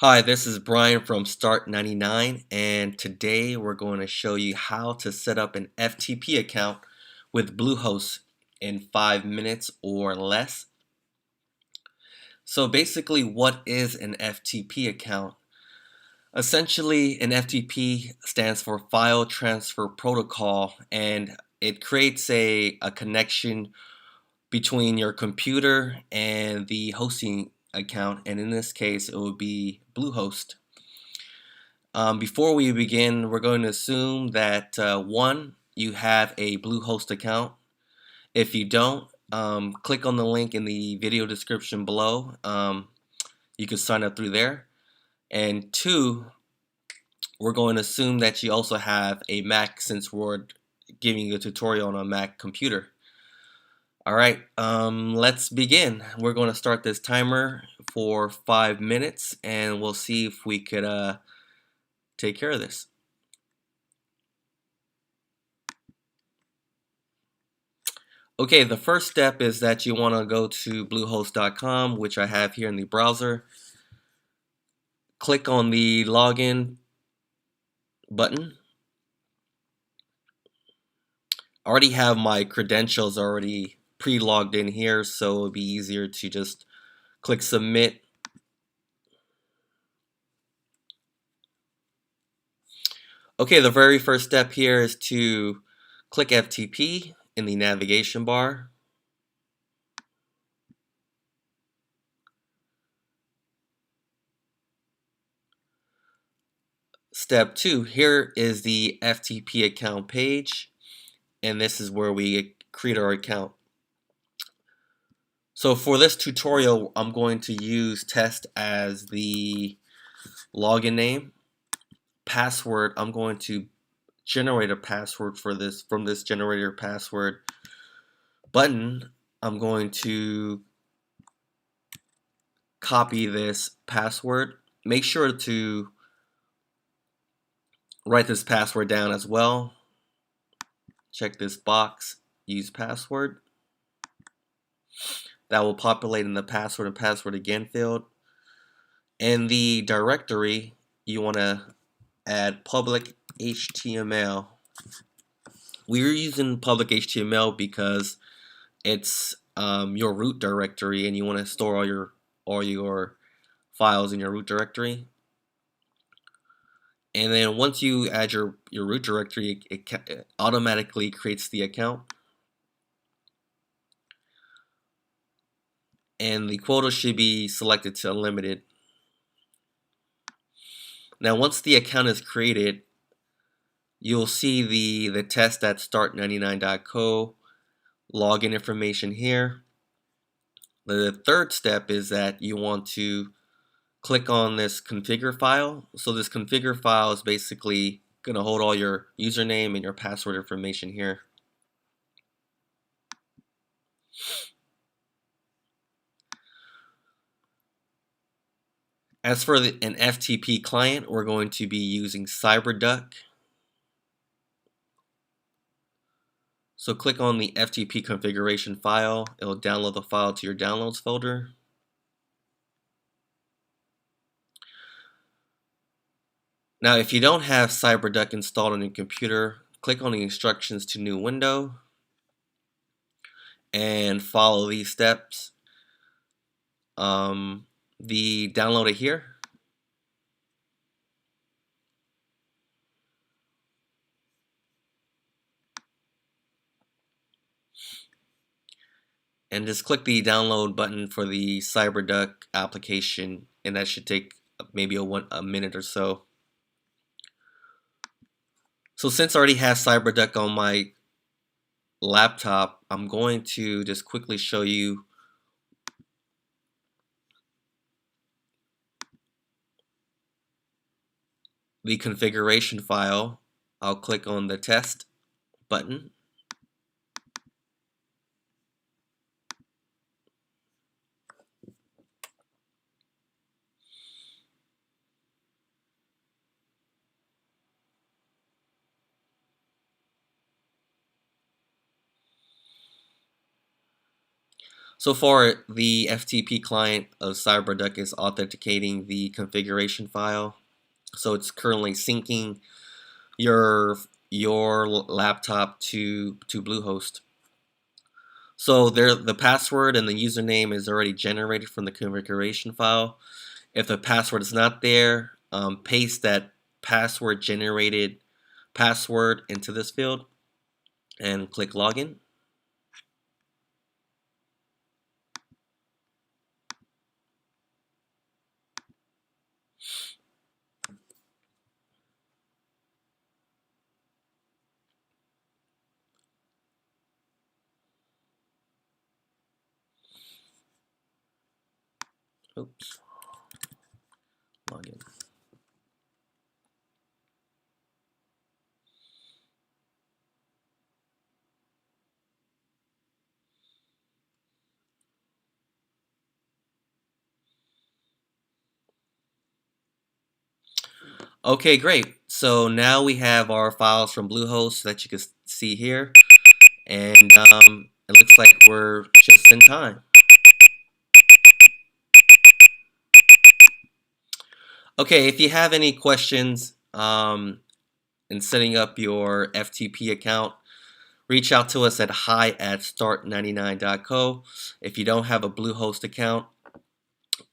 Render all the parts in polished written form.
Hi, this is Brian from Start99, and today we're going to show you how to set up an FTP account with BlueHost in 5 minutes or less. So basically, what is an FTP account? Essentially, an FTP stands for File Transfer Protocol, and it creates a connection between your computer and the hosting account, and in this case, it would be BlueHost. Before we begin, we're going to assume that one, you have a BlueHost account. If you don't, click on the link in the video description below. You can sign up through there. And two, we're going to assume that you also have a Mac since we're giving you a tutorial on a Mac computer. All right, let's begin. We're going to start this timer for 5 minutes and we'll see if we could take care of this. Okay, the first step is that you want to go to bluehost.com, which I have here in the browser. Click on the login button. I already have my credentials already pre-logged in here, so it'll be easier to just click submit. Okay, the very first step here is to click FTP in the navigation bar. Step 2, here is the FTP account page, and this is where we create our account. So for this tutorial, I'm going to use test as the login name. Password, I'm going to generate a password for this from this generator password button. I'm going to copy this password. Make sure to write this password down as well. Check this box, use password. That will populate in the password and password again field. In the directory, you want to add public HTML. We're using public HTML because it's your root directory, and you want to store all your files in your root directory. And then once you add your root directory, it automatically creates the account. And the quota should be selected to unlimited. Now once the account is created, you'll see the test at start99.co login information here. The third step is that you want to click on this configure file. So this configure file is basically going to hold all your username and your password information here. As for an FTP client, we're going to be using CyberDuck. So click on the FTP configuration file. It'll download the file to your downloads folder. Now, if you don't have CyberDuck installed on your computer, click on the instructions to new window and follow these steps. The download it here. And just click the download button for the CyberDuck application, and that should take maybe a minute or so. So since I already have CyberDuck on my laptop, I'm going to just quickly show you the configuration file. I'll click on the test button. So far, the FTP client of CyberDuck is authenticating the configuration file. So it's currently syncing your laptop to BlueHost. So there, the password and the username is already generated from the configuration file. If the password is not there, paste that password generated password into this field and click login. Oops, login. Okay, great. So now we have our files from BlueHost that you can see here, and it looks like we're just in time. Okay, if you have any questions in setting up your FTP account, reach out to us at hi@start99.co. If you don't have a BlueHost account,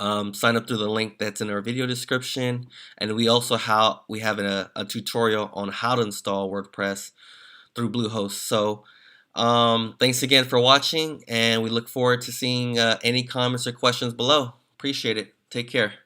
sign up through the link that's in our video description, and we also have a tutorial on how to install WordPress through BlueHost. So thanks again for watching, and we look forward to seeing any comments or questions below. Appreciate it. Take care.